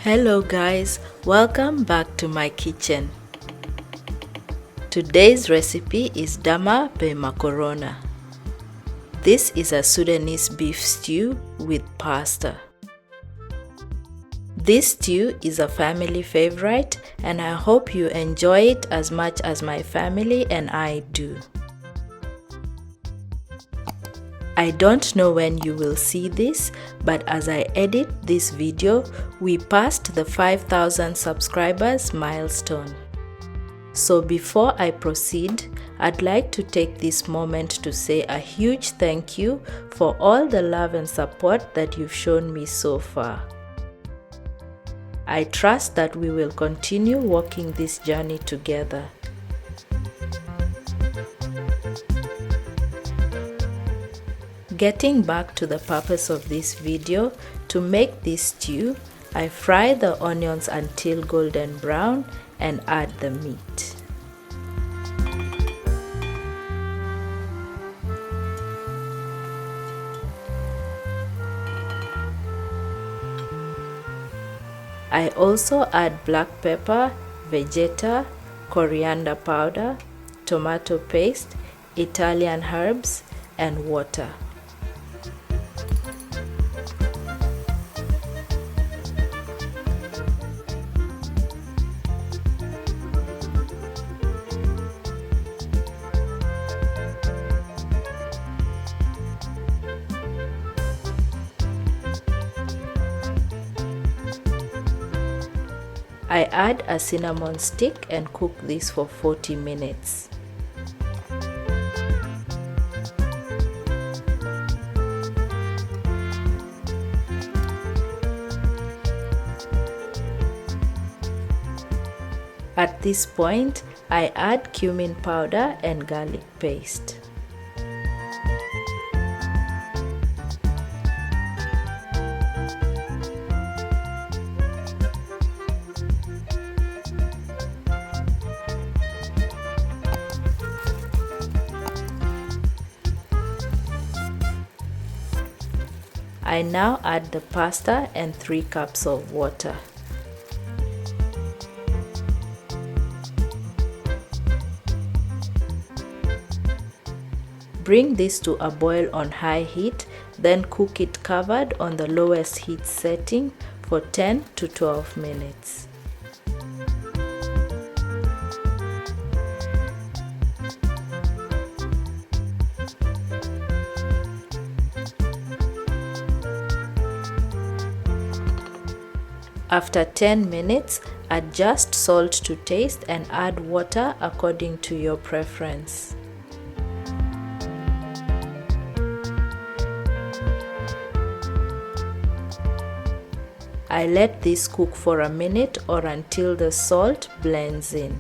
Hello guys, welcome back to my kitchen. Today's recipe is Damah Be Macorona. This is a Sudanese beef stew with pasta. This stew is a family favorite and I hope you enjoy it as much as my family and I do. I don't know when you will see this, but as I edit this video, we passed the 5,000 subscribers milestone. So before I proceed, I'd like to take this moment to say a huge thank you for all the love and support that you've shown me so far. I trust that we will continue walking this journey together. Getting back to the purpose of this video, to make this stew, I fry the onions until golden brown and add the meat. I also add black pepper, vegeta, coriander powder, tomato paste, Italian herbs, and water. I add a cinnamon stick and cook this for 40 minutes. At this point, I add cumin powder and garlic paste. I now add the pasta and 3 cups of water. Bring this to a boil on high heat, then cook it covered on the lowest heat setting for 10 to 12 minutes. After 10 minutes, adjust salt to taste and add water according to your preference. I let this cook for a minute or until the salt blends in.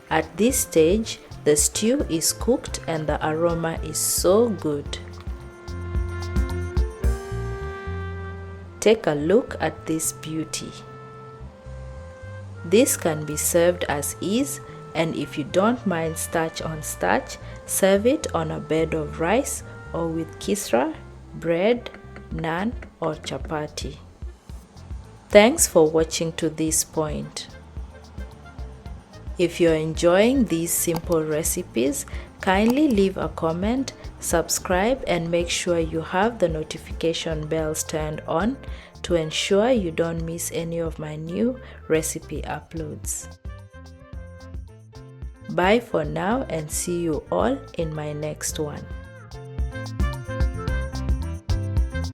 At this stage, the stew is cooked and the aroma is so good. Take a look at this beauty. This can be served as is, and if you don't mind starch on starch, serve it on a bed of rice or with kisra, bread, naan or chapati. Thanks for watching to this point. If you're enjoying these simple recipes, kindly leave a comment, subscribe and make sure you have the notification bells turned on to ensure you don't miss any of my new recipe uploads. Bye for now and see you all in my next one.